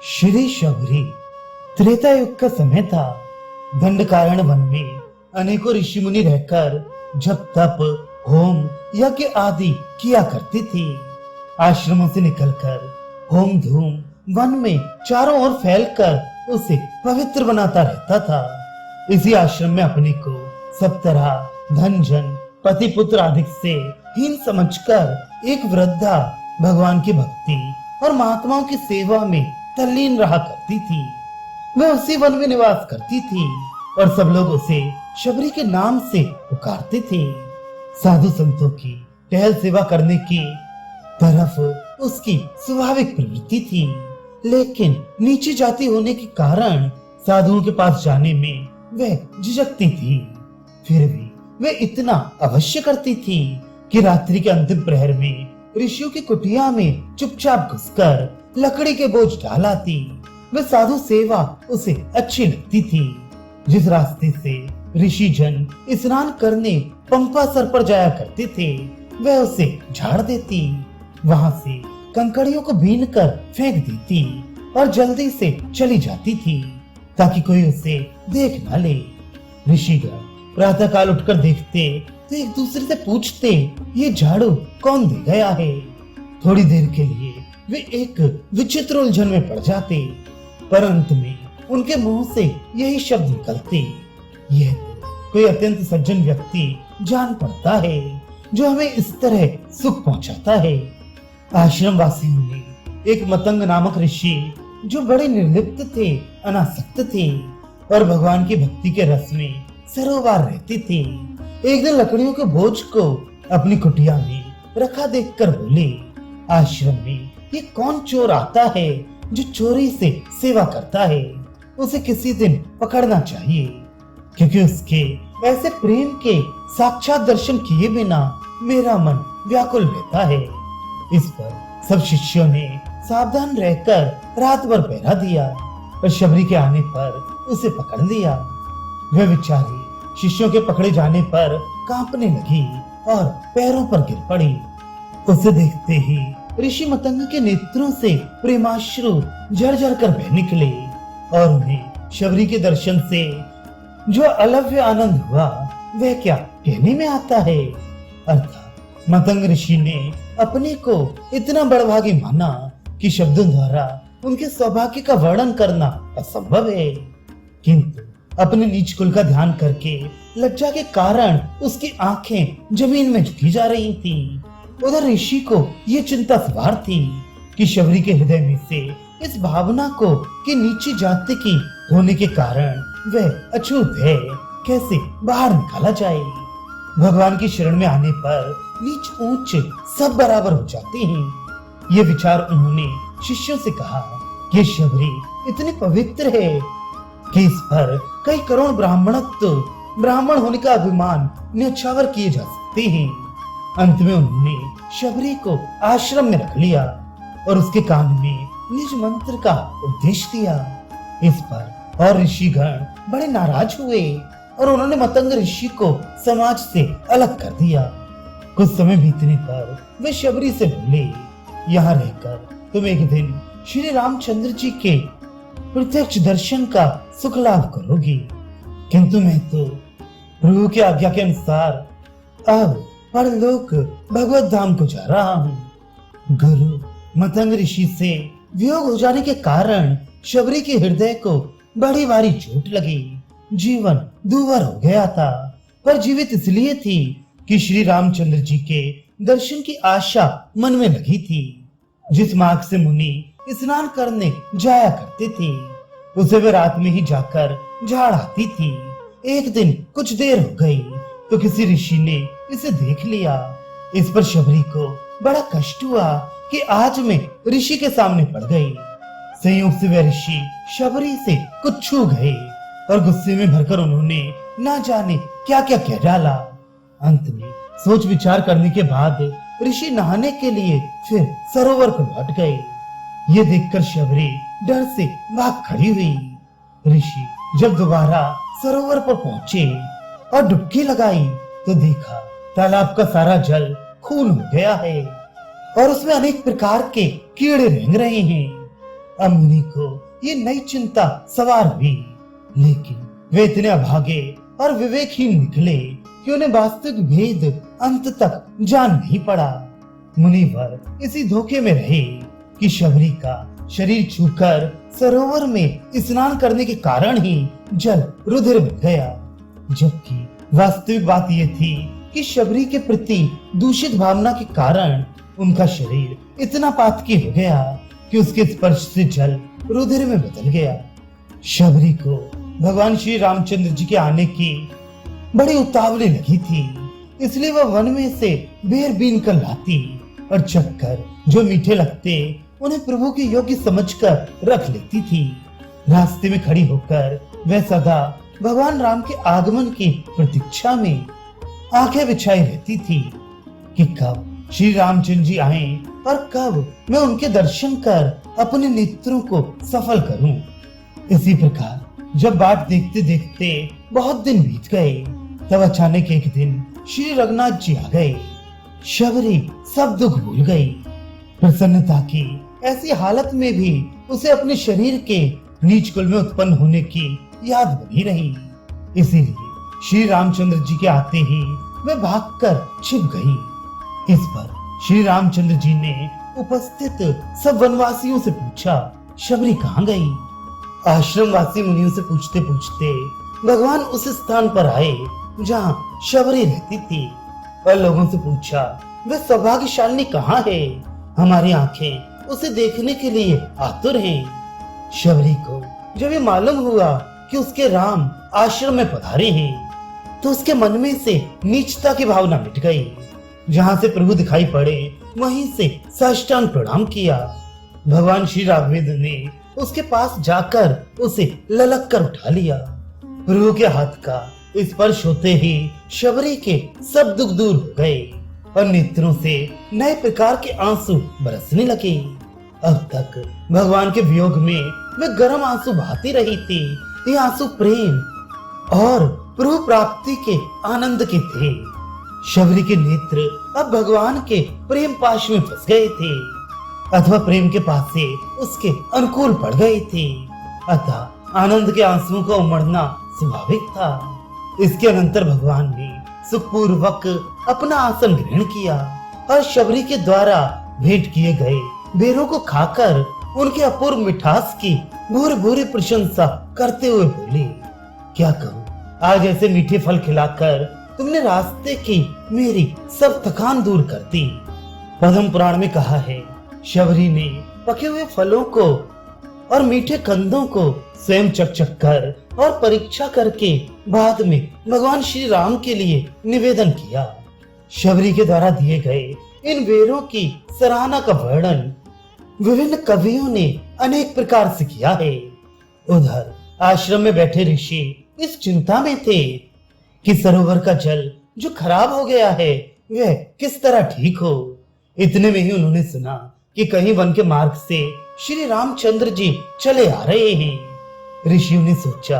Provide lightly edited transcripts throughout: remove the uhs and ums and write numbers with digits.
श्री शबरी त्रेता युग का समय था। दंडकारण्य वन में अनेकों ऋषि मुनि रहकर जप तप होम यज्ञ आदि किया करते थे। आश्रमों से निकलकर होम धूम वन में चारों ओर फैलकर उसे पवित्र बनाता रहता था। इसी आश्रम में अपने को सब तरह धन जन पति पुत्र आदि से हीन समझकर एक वृद्धा भगवान की भक्ति और महात्माओं की सेवा में तल्लीन रहा करती थी। वह उसी वन में निवास करती थी और सब लोग उसे शबरी के नाम से पुकारते थे। साधु संतों की टहल सेवा करने की तरफ उसकी स्वाभाविक प्रवृत्ति थी, लेकिन नीची जाति होने के कारण साधुओं के पास जाने में वह झिझकती थी। फिर भी वह इतना अवश्य करती थी कि रात्रि के अंतिम प्रहर में ऋषियों की कुटिया में चुपचाप घुसकर लकड़ी के बोझ डालाती। वह साधु सेवा उसे अच्छी लगती थी। जिस रास्ते से ऋषि जन स्नान करने पंपा सर पर जाया करते थे वह उसे झाड़ देती। वहां से कंकड़ियों को बीन कर फेंक देती और जल्दी से चली जाती थी ताकि कोई उसे देख न ले। ऋषिगण प्रातः काल उठकर देखते तो एक दूसरे से पूछते, ये झाड़ू कौन दे गया है। थोड़ी देर के लिए वे एक विचित्र उलझन में पड़ जाते, पर अंत में उनके मुंह से यही शब्द निकलते, यह कोई अत्यंत सज्जन व्यक्ति जान पड़ता है जो हमें इस तरह सुख पहुंचाता है। आश्रम वासियों ने एक मतंग नामक ऋषि जो बड़े निर्लिप्त थे, अनासक्त थे और भगवान की भक्ति के रस में सरोवर रहते थे, एक दिन लकड़ियों के बोझ को अपनी कुटिया में रखा देखकर बोले, आश्रम में ये कौन चोर आता है जो चोरी से सेवा करता है। उसे किसी दिन पकड़ना चाहिए, क्योंकि उसके ऐसे प्रेम के साक्षात दर्शन किए बिना मेरा मन व्याकुल रहता है। इस पर सब शिष्यों ने सावधान रहकर रात भर पहरा दिया और शबरी के आने पर उसे पकड़ लिया। वह बेचारी शिष्यों के पकड़े जाने पर कांपने लगी और पैरों पर गिर पड़ी। उसे देखते ही ऋषि मतंग के नेत्रों से प्रेमाश्रु झरझर कर बह निकले और उन्हें शबरी के दर्शन से जो अलव्य आनंद हुआ वह क्या कहने में आता है। अर्थात मतंग ऋषि ने अपने को इतना बड़भागी माना कि शब्दों द्वारा उनके सौभाग्य का वर्णन करना असंभव है, किंतु अपने नीच कुल का ध्यान करके लज्जा के कारण उसकी आंखें जमीन में झुकी जा रही थी। उधर ऋषि को ये चिंता सवार थी कि शबरी के हृदय में से इस भावना को कि नीची जाति की होने के कारण वह अछूत है कैसे बाहर निकाला जाए। भगवान की शरण में आने पर नीच ऊंच सब बराबर हो जाते हैं। ये विचार उन्होंने शिष्यों से कहा कि शबरी इतनी पवित्र है कि इस पर कई करोड़ ब्राह्मण होने का अभिमान न्यौछावर किए जा सकते हैं। अंत में उन्होंने शबरी को आश्रम में रख लिया और उसके कान में निज मंत्र का उपदेश दिया। इस पर और ऋषिगण बड़े नाराज हुए और उन्होंने मतंग ऋषि को समाज से अलग कर दिया। कुछ समय बीतने पर वे शबरी से बोले, यहाँ रहकर तुम एक दिन श्री रामचंद्र जी के प्रत्यक्ष दर्शन का सुख लाभ करोगी, किंतु मैं तो प्रभु की आज्ञा के अनुसार अब परलोक भगवत धाम को जा रहा हूँ। गुरु मतंग ऋषि से वियोग हो जाने के कारण शबरी के हृदय को बड़ी भारी चोट लगी। जीवन दूभर हो गया था, पर जीवित इसलिए थी कि श्री रामचंद्र जी के दर्शन की आशा मन में लगी थी। जिस मार्ग से मुनि स्नान करने जाया करते थे उसे वे रात में ही जाकर झाड़ आती थी। एक दिन कुछ देर हो गई तो किसी ऋषि ने इसे देख लिया। इस पर शबरी को बड़ा कष्ट हुआ कि आज मैं ऋषि के सामने पड़ गई। संयोग से वे ऋषि शबरी से कुछ छू गए और गुस्से में भरकर उन्होंने ना जाने क्या क्या कह डाला। अंत में सोच विचार करने के बाद ऋषि नहाने के लिए फिर सरोवर को लौट गए। ये देखकर शबरी डर से भाग खड़ी हुई। ऋषि जब दोबारा सरोवर पर पहुंचे और डुबकी लगाई तो देखा तालाब का सारा जल खून हो गया है और उसमें अनेक प्रकार के कीड़े रेंग रहे हैं। अब मुनि को ये नई चिंता सवार हुई, लेकिन वे इतने अभागे और विवेकहीन निकले कि उन्हें वास्तविक भेद अंत तक जान नहीं पड़ा। मुनिवर इसी धोखे में रहे कि शबरी का शरीर छूकर सरोवर में स्नान करने के कारण ही जल रुधिर बन गया, जबकि वास्तविक बात यह थी कि शबरी के प्रति दूषित भावना के कारण उनका शरीर इतना पातकी हो गया कि उसके स्पर्श से जल रुधिर में बदल गया। शबरी को भगवान श्री रामचंद्र जी के आने की बड़ी उतावली लगी थी, इसलिए वह वन में से बेर बीन कर लाती और चक्कर जो मीठे लगते उन्हें प्रभु के योग्य समझकर रख लेती थी। रास्ते में खड़ी होकर वह सदा भगवान राम के आगमन की प्रतीक्षा में आंखें बिछाई रहती थी कि कब श्री रामचंद्र जी आए और कब मैं उनके दर्शन कर अपने नेत्रों को सफल करूं। इसी प्रकार जब बाट देखते देखते बहुत दिन बीत गए, तब अचानक एक दिन श्री रघुनाथ जी आ गए। शबरी सब दुख भूल गई। प्रसन्नता की ऐसी हालत में भी उसे अपने शरीर के नीच कुल में उत्पन्न होने की याद बनी रही। इसीलिए श्री रामचंद्र जी के आते ही वह भागकर छिप गई। इस पर श्री रामचंद्र जी ने उपस्थित सब वनवासियों से पूछा, शबरी कहाँ गई? आश्रमवासी मुनियों से पूछते पूछते भगवान उस स्थान पर आए जहाँ शबरी रहती थी और लोगों से पूछा, वह सौभाग्यशालिनी कहाँ है? हमारी आंखें उसे देखने के लिए आतुर हैं। शबरी को जब ये मालूम हुआ कि उसके राम आश्रम में पधारे हैं, तो उसके मन में से नीचता की भावना मिट गई। जहाँ से प्रभु दिखाई पड़े वहीं से साष्टांग प्रणाम किया। भगवान श्री राघवेंद्र ने उसके पास जाकर उसे ललक कर उठा लिया। प्रभु के हाथ का स्पर्श होते ही शबरी के सब दुख दूर हो गए और नेत्रों से नए प्रकार के आंसू बरसने लगे। अब तक भगवान के वियोग में वे गर्म आंसू बहाती रही थी। ये आंसू प्रेम और प्रभु प्राप्ति के आनंद के थे। शबरी के नेत्र अब भगवान के प्रेम पाश में फंस गए थे अथवा प्रेम के पास से उसके अनुकूल पड़ गए थे। अतः आनंद के आंसुओं का उमड़ना स्वाभाविक था। इसके अनंतर भगवान ने सुखपूर्वक अपना आसन ग्रहण किया और शबरी के द्वारा भेंट किए गए बेरों को खाकर उनके अपूर्व मिठास की भूरी भूरी प्रशंसा करते हुए बोले, क्या कहूँ, आज ऐसे मीठे फल खिलाकर तुमने रास्ते की मेरी सब थकान दूर कर दी। पद्म पुराण में कहा है, शबरी ने पके हुए फलों को और मीठे कंदों को स्वयं चख कर और परीक्षा करके बाद में भगवान श्री राम के लिए निवेदन किया। शबरी के द्वारा दिए गए इन वेरों की सराहना का वर्णन विभिन्न कवियों ने अनेक प्रकार से किया है। उधर आश्रम में बैठे ऋषि इस चिंता में थे कि सरोवर का जल जो खराब हो गया है वह किस तरह ठीक हो। इतने में ही उन्होंने सुना कि कहीं वन के मार्ग से श्री रामचंद्र जी चले आ रहे हैं। ऋषियों ने सोचा,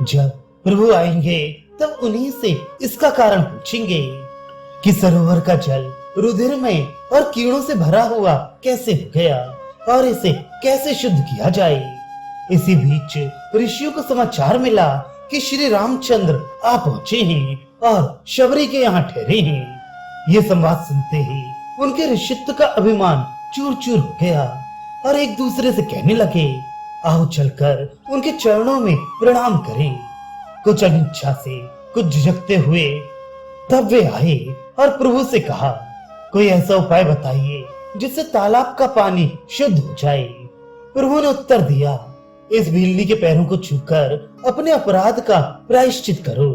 जब प्रभु आएंगे तब उन्हीं से इसका कारण पूछेंगे कि सरोवर का जल रुधिर में और कीड़ों से भरा हुआ कैसे हो गया और इसे कैसे शुद्ध किया जाए। इसी बीच ऋषियों को समाचार मिला कि श्री रामचंद्र आ पहुंचे हैं और शबरी के यहाँ ठहरे हैं। ये संवाद सुनते ही उनके ऋषित्व का अभिमान चूर चूर हो गया और एक दूसरे से कहने लगे, आओ चलकर उनके चरणों में प्रणाम करें। कुछ अनिच्छा से कुछ झिझकते हुए तब वे आए और प्रभु से कहा, कोई ऐसा उपाय बताइए जिससे तालाब का पानी शुद्ध हो जाए। प्रभु ने उत्तर दिया, इस भीलनी के पैरों को छूकर अपने अपराध का प्रायश्चित करो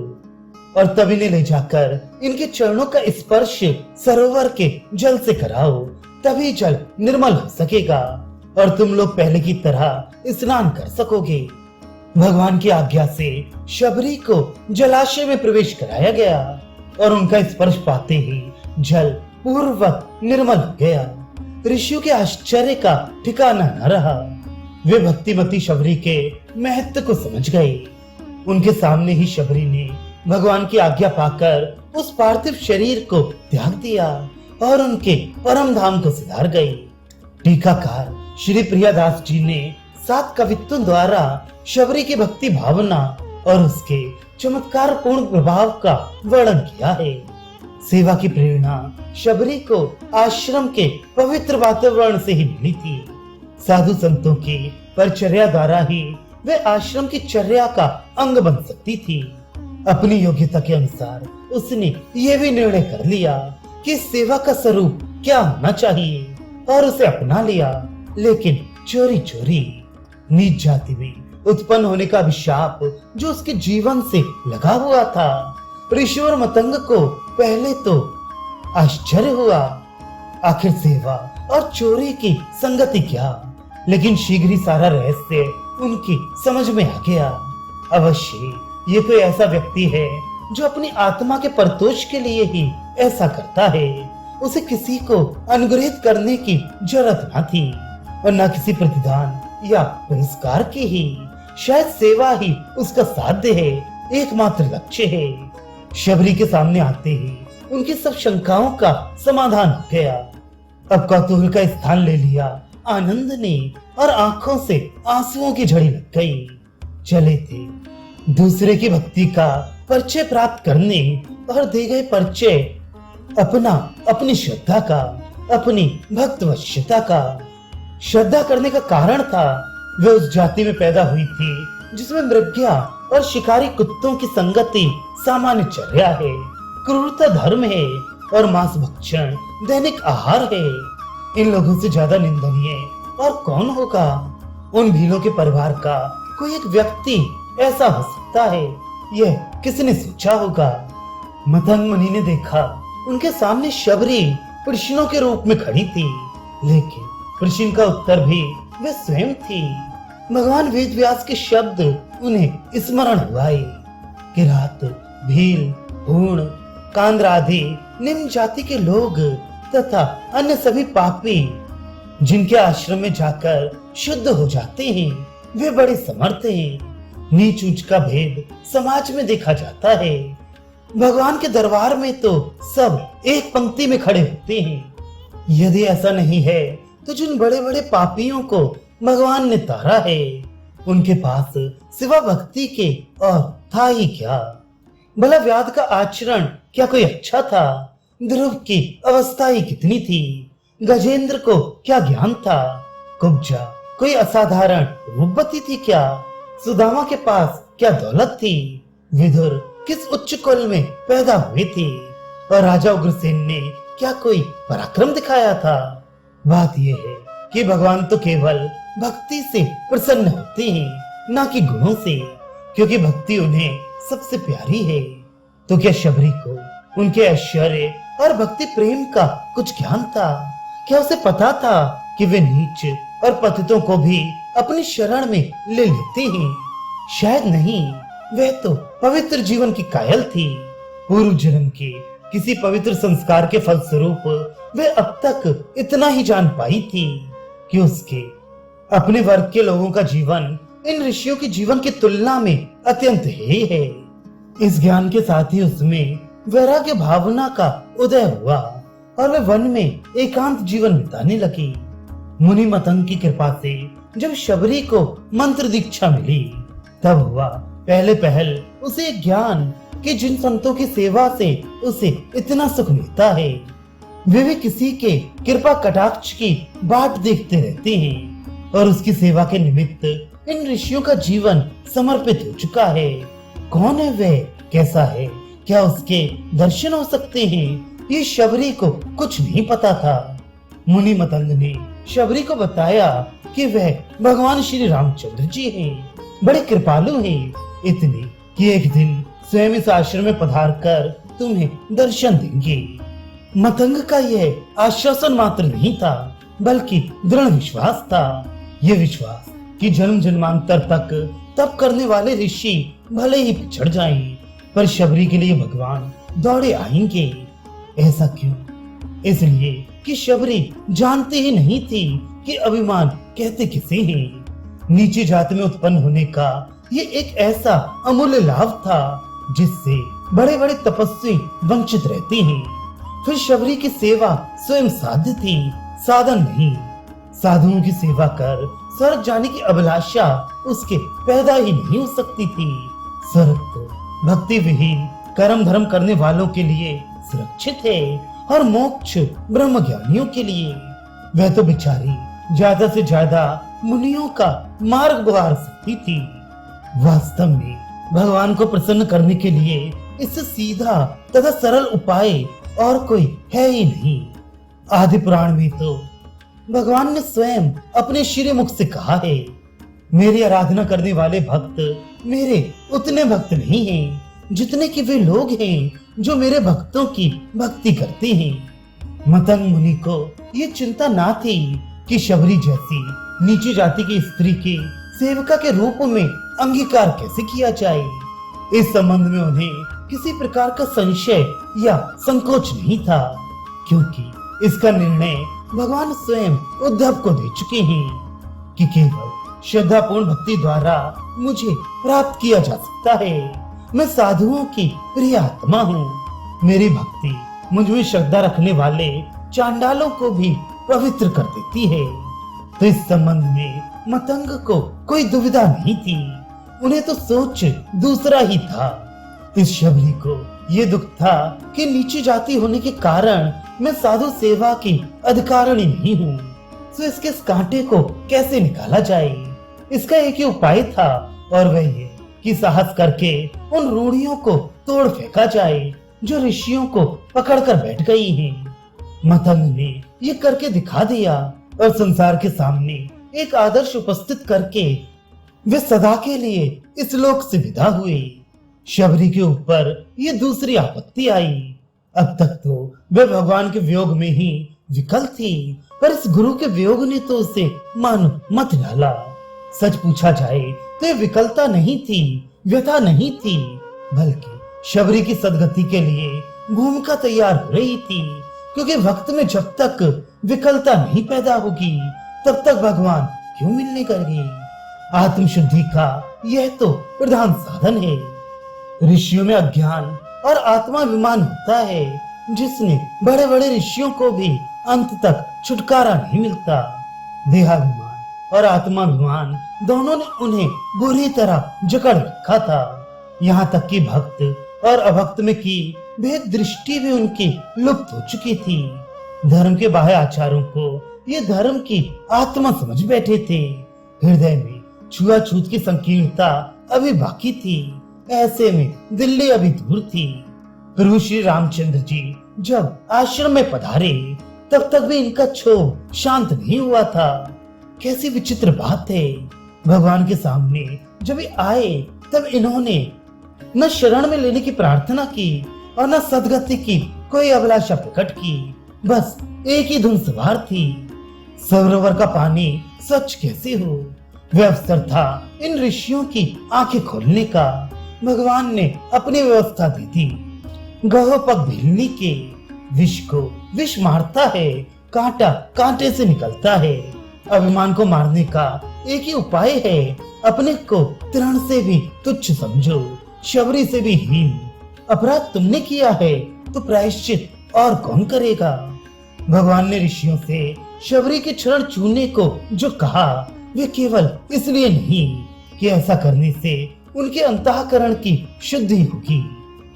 और तब इन्हें ले जाकर इनके चरणों का स्पर्श सरोवर के जल से कराओ, तभी जल निर्मल हो सकेगा और तुम लोग पहले की तरह स्नान कर सकोगे। भगवान की आज्ञा से शबरी को जलाशय में प्रवेश कराया गया और उनका स्पर्श पाते ही जल पूर्वक निर्मल हो गया। ऋषियों के आश्चर्य का ठिकाना न रहा। वे भक्तिमती शबरी के महत्व को समझ गए। उनके सामने ही शबरी ने भगवान की आज्ञा पाकर उस पार्थिव शरीर को त्याग दिया और उनके परम धाम को सिधार गई। टीकाकार श्री प्रियादास जी ने 7 कवित्वों द्वारा शबरी की भक्ति भावना और उसके चमत्कार पूर्ण प्रभाव का वर्णन किया है। सेवा की प्रेरणा शबरी को आश्रम के पवित्र वातावरण से ही मिली थी। साधु संतों की परिचर्या द्वारा ही वे आश्रम की चर्या का अंग बन सकती थी। अपनी योग्यता के अनुसार उसने ये भी निर्णय कर लिया कि सेवा का स्वरूप क्या होना चाहिए और उसे अपना लिया, लेकिन चोरी चोरी। नीच जाति में उत्पन्न होने का अभिशाप जो उसके जीवन से लगा हुआ था, ऋषिवर मतंग को पहले तो आश्चर्य हुआ, आखिर सेवा और चोरी की संगति क्या, लेकिन शीघ्र ही सारा रहस्य उनकी समझ में आ गया। अवश्य ये कोई ऐसा व्यक्ति है जो अपनी आत्मा के परतोष के लिए ही ऐसा करता है। उसे किसी को अनुग्रहित करने की जरूरत न थी और न किसी प्रतिदान या पुरस्कार की ही। शायद सेवा ही उसका साध्य है, एकमात्र लक्ष्य है। शबरी के सामने आते ही उनकी सब शंकाओं का समाधान हो गया। अब कौतूहल का स्थान ले लिया आनंद ने और आंखों से आंसुओं की झड़ी लग गई। चले थे दूसरे की भक्ति का परिचय प्राप्त करने और दे गए परिचय अपनी श्रद्धा का, अपनी भक्तवश्यता का। श्रद्धा करने का कारण था वे उस जाति में पैदा हुई थी जिसमें मृग्या और शिकारी कुत्तों की संगति सामान्य चर्या है, क्रूरता धर्म है और मांस भक्षण दैनिक आहार है। इन लोगों से ज्यादा निंदनीय और कौन होगा? उन भीलों के परिवार का कोई एक व्यक्ति ऐसा हो सकता है, यह किसने सोचा होगा? मतंग मुनि ने देखा उनके सामने शबरी प्रश्नों के रूप में खड़ी थी, लेकिन प्रश्न का उत्तर भी वे स्वयं थी। भगवान वेद व्यास के शब्द उन्हें स्मरण हुए कि रात भील, हूण, कांद्र आदि निम्न जाति के लोग तथा अन्य सभी पापी जिनके आश्रम में जाकर शुद्ध हो जाते हैं, वे बड़े समर्थ हैं। नीच ऊंच का भेद समाज में देखा जाता है। भगवान के दरबार में तो सब एक पंक्ति में खड़े होते हैं। यदि ऐसा नहीं है तो जिन बड़े बड़े पापियों को भगवान ने तारा है, उनके पास सिवा भक्ति के और था ही क्या? भला व्याध का आचरण क्या कोई अच्छा था? ध्रुव की अवस्था ही कितनी थी? गजेंद्र को क्या ज्ञान था? कुब्जा कोई असाधारण रूपवती थी क्या? सुदामा के पास क्या दौलत थी? विदुर किस उच्च कुल में पैदा हुए थे? और राजा उग्रसेन ने क्या कोई पराक्रम दिखाया था? बात यह है कि भगवान तो केवल भक्ति से प्रसन्न होते हैं, न कि गुणों से, क्योंकि भक्ति उन्हें सबसे प्यारी है। तो क्या शबरी को उनके ऐश्वर्य और भक्ति प्रेम का कुछ ज्ञान था? क्या उसे पता था कि वे नीच और पतितों को भी अपनी शरण में ले लेते हैं? शायद नहीं। वह तो पवित्र जीवन की कायल थी। पूर्व जन्म के किसी पवित्र संस्कार के फलस्वरूप वे अब तक इतना ही जान पाई थी कि उसके अपने वर्ग के लोगों का जीवन इन ऋषियों के जीवन की तुलना में अत्यंत हे है। इस ज्ञान के साथ ही उसमें वैराग्य भावना का उदय हुआ और वे वन में एकांत जीवन बिताने लगी। मुनि मतंग की कृपा से जब शबरी को मंत्र दीक्षा मिली, तब हुआ पहले पहल उसे ज्ञान कि जिन संतों की सेवा से उसे इतना सुख मिलता है, वे किसी के कृपा कटाक्ष की बाट देखते रहते हैं और उसकी सेवा के निमित्त इन ऋषियों का जीवन समर्पित हो चुका है। कौन है वह? कैसा है? क्या उसके दर्शन हो सकते हैं? ये शबरी को कुछ नहीं पता था। मुनि मतंग ने शबरी को बताया कि वह भगवान श्री रामचंद्र जी हैं, बड़े कृपालु हैं, इतने कि एक दिन स्वयं इस आश्रम में पधार कर तुम्हें दर्शन देंगे। मतंग का यह आश्वासन मात्र नहीं था, बल्कि दृढ़ विश्वास था। यह विश्वास कि जन्म जन्मांतर तक तप करने वाले ऋषि भले ही पिछड़ जाएं, पर शबरी के लिए भगवान दौड़े आएंगे। ऐसा क्यों? इसलिए कि शबरी जानती ही नहीं थी कि अभिमान कहते किसे हैं। नीचे जाति में उत्पन्न होने का ये एक ऐसा अमूल्य लाभ था जिससे बड़े बड़े तपस्वी वंचित रहते हैं। फिर शबरी की सेवा स्वयं साध्य थी, साधन नहीं। साधुओं की सेवा कर स्वर्ग जाने की अभिलाषा उसके पैदा ही नहीं हो सकती थी। स्वर्ग तो भक्ति विहीन कर्म धर्म करने वालों के लिए सुरक्षित है और मोक्ष ब्रह्म ज्ञानियों के लिए। वह तो बेचारी ज्यादा से ज्यादा मुनियों का मार्ग बुहार सकती थी। वास्तव में भगवान को प्रसन्न करने के लिए इससे सीधा तथा सरल उपाय और कोई है ही नहीं। आदि पुराण में तो भगवान ने स्वयं अपने श्री मुख से कहा है, मेरी आराधना करने वाले भक्त मेरे उतने भक्त नहीं हैं जितने कि वे लोग हैं जो मेरे भक्तों की भक्ति करते हैं। मतंग मुनि को ये चिंता ना थी कि शबरी जैसी नीची जाति की स्त्री के सेवका के रूप में अंगीकार कैसे किया जाए। इस संबंध में उन्हें किसी प्रकार का संशय या संकोच नहीं था, क्योंकि इसका निर्णय भगवान स्वयं उद्धव को दे चुके हैं कि केवल श्रद्धापूर्ण भक्ति द्वारा मुझे प्राप्त किया जा सकता है। मैं साधुओं की प्रिय आत्मा हूँ। मेरी भक्ति मुझ में श्रद्धा रखने वाले चांडालों को भी पवित्र कर देती है। तो इस संबंध में मतंग को कोई दुविधा नहीं थी। उन्हें तो सोच दूसरा ही था। इस शबरी को ये दुख था कि नीची जाति होने के कारण मैं साधु सेवा की अधिकारिणी नहीं हूँ, तो इसके इस कांटे को कैसे निकाला जाए। इसका एक ही उपाय था, और वह ये कि साहस करके उन रूढ़ियों को तोड़ फेंका जाए जो ऋषियों को पकड़कर बैठ गई हैं। मतंग ने ये करके दिखा दिया और संसार के सामने एक आदर्श उपस्थित करके वे सदा के लिए इस लोक से विदा हुए। शबरी के ऊपर ये दूसरी आपत्ति आई। अब तक तो वे भगवान के वियोग में ही विकल थी, पर इस गुरु के वियोग ने तो उसे मानो मत डाला। सच पूछा जाए तो ये विकलता नहीं थी, व्यथा नहीं थी, बल्कि शबरी की सदगति के लिए भूमिका तैयार हो रही थी। क्योंकि भक्त में जब तक विकलता नहीं पैदा होगी तब तक भगवान क्यों मिलने करेंगे। आत्मशुद्धि का यह तो प्रधान साधन है। ऋषियों में अज्ञान और आत्माभिमान होता है, जिसने बड़े बड़े ऋषियों को भी अंत तक छुटकारा नहीं मिलता। देहाभिमान और आत्माभिमान दोनों ने उन्हें बुरी तरह जकड़ रखा था। यहाँ तक कि भक्त और अभक्त में की भेद दृष्टि भी उनकी लुप्त हो चुकी थी। धर्म के बाह्य आचारों को ये धर्म की आत्मा समझ बैठे थे। हृदय में छुआछूत की संकीर्णता अभी बाकी थी। ऐसे में दिल्ली अभी दूर थी। प्रभु श्री रामचंद्र जी जब आश्रम में पधारे तब तक भी इनका क्षोभ शांत नहीं हुआ था। कैसी विचित्र बात है। भगवान के सामने जब ये आए तब इन्होंने न शरण में लेने की प्रार्थना की और न सदगति की कोई अभिलाषा प्रकट की। बस एक ही धुन सवार थी, सरोवर का पानी स्वच्छ कैसे हो। वह अवसर था इन ऋषियों की आंखें खोलने का। भगवान ने अपनी व्यवस्था दी थी। गहो पग भीलनी के विष को विष मारता है, कांटा कांटे से निकलता है। अभिमान को मारने का एक ही उपाय है, अपने को तृण से भी तुच्छ समझो, शबरी से भी हीन। अपराध तुमने किया है तो प्रायश्चित और कौन करेगा। भगवान ने ऋषियों से शबरी के चरण छूने को जो कहा, वे केवल इसलिए नहीं कि ऐसा करने से उनके अंतःकरण की शुद्धि होगी,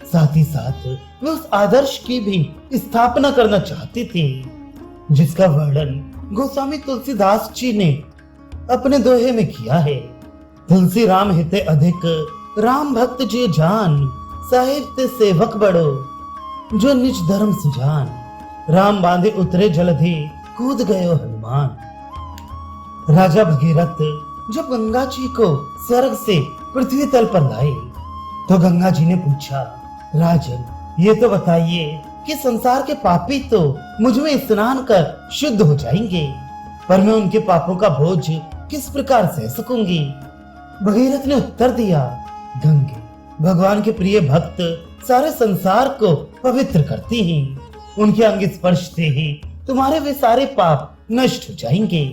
साथ ही साथ वे उस आदर्श की भी स्थापना करना चाहते थे जिसका वर्णन गोस्वामी तुलसीदास जी ने अपने दोहे में किया है। तुलसी राम हिते अधिक, राम भक्त जे जान, साहिब ते सेवक बड़ो, जो निज धर्म सुजान। राम बांधे उतरे जलधि, कूद गयो हनुमान। राजा भगीरथ जब गंगा जी को स्वर्ग से पृथ्वी तल पर लाए तो गंगा जी ने पूछा, राजन ये तो बताइए कि संसार के पापी तो मुझ में स्नान कर शुद्ध हो जाएंगे, पर मैं उनके पापों का बोझ किस प्रकार सह सकूंगी। भगीरथ ने उत्तर दिया, गंगे भगवान के प्रिय भक्त सारे संसार को पवित्र करते हैं, उनके अंग स्पर्श से ही तुम्हारे वे सारे पाप नष्ट हो जाएंगे।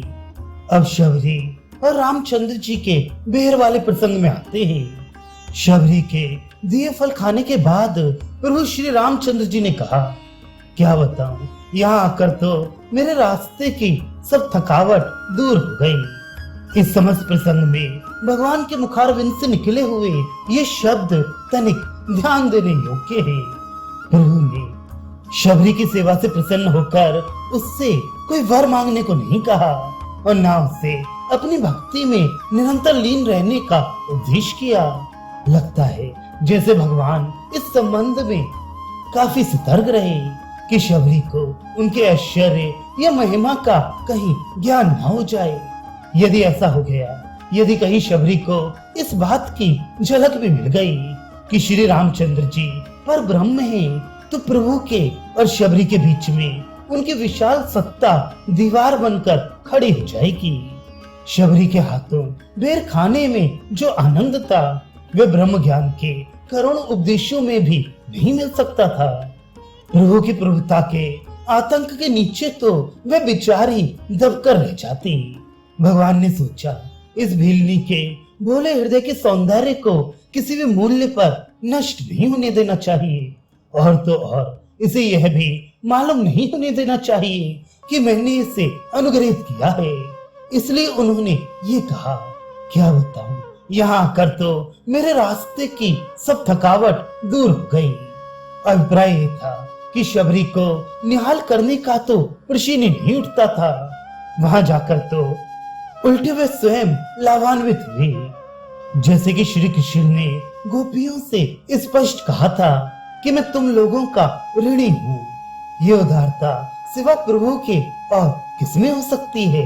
अब शबरी और रामचंद्र जी के बेर वाले प्रसंग में आते हैं। शबरी के दिए फल खाने के बाद प्रभु श्री रामचंद्र जी ने कहा, क्या बताऊं, यहाँ आकर तो मेरे रास्ते की सब थकावट दूर हो गई। इस समस्त प्रसंग में भगवान के मुखारविंद से निकले हुए ये शब्द तनिक ध्यान देने योग्य है। प्रभु ने शबरी की सेवा से प्रसन्न होकर उससे कोई वर मांगने को नहीं कहा और ना उसे अपनी भक्ति में निरंतर लीन रहने का उपदेश किया। लगता है जैसे भगवान इस संबंध में काफी सतर्क रहे कि शबरी को उनके ऐश्वर्य या महिमा का कहीं ज्ञान न हो जाए। यदि ऐसा हो गया, यदि कहीं शबरी को इस बात की झलक भी मिल गई कि श्री रामचंद्र जी पर ब्रह्म हैं, तो प्रभु के और शबरी के बीच में उनकी विशाल सत्ता दीवार बनकर खड़ी हो जाएगी। शबरी के हाथों बेर खाने में जो आनंद था वे ब्रह्म ज्ञान के करोड़ों उपदेशों में भी नहीं मिल सकता था। प्रभु की प्रभुता के आतंक के नीचे तो वे बेचारी दबकर रह जाती। भगवान ने सोचा इस भीलनी के भोले हृदय के सौंदर्य को किसी भी मूल्य पर नष्ट नहीं होने देना चाहिए, और तो और इसे यह भी मालूम नहीं होने देना चाहिए कि मैंने इसे अनुग्रहित किया है। इसलिए उन्होंने ये कहा, क्या बताऊं, यहाँ आकर तो मेरे रास्ते की सब थकावट दूर हो गई। अभिप्राय ये था कि शबरी को निहाल करने का तो प्रश्न ही नहीं उठता था। वहां जाकर तो उल्टे वे स्वयं लाभान्वित हुए। जैसे कि श्री कृष्ण ने गोपियों से स्पष्ट कहा था कि मैं तुम लोगों का ऋणी हूँ। ये उदारता सिवा प्रभु के और किसमें हो सकती है।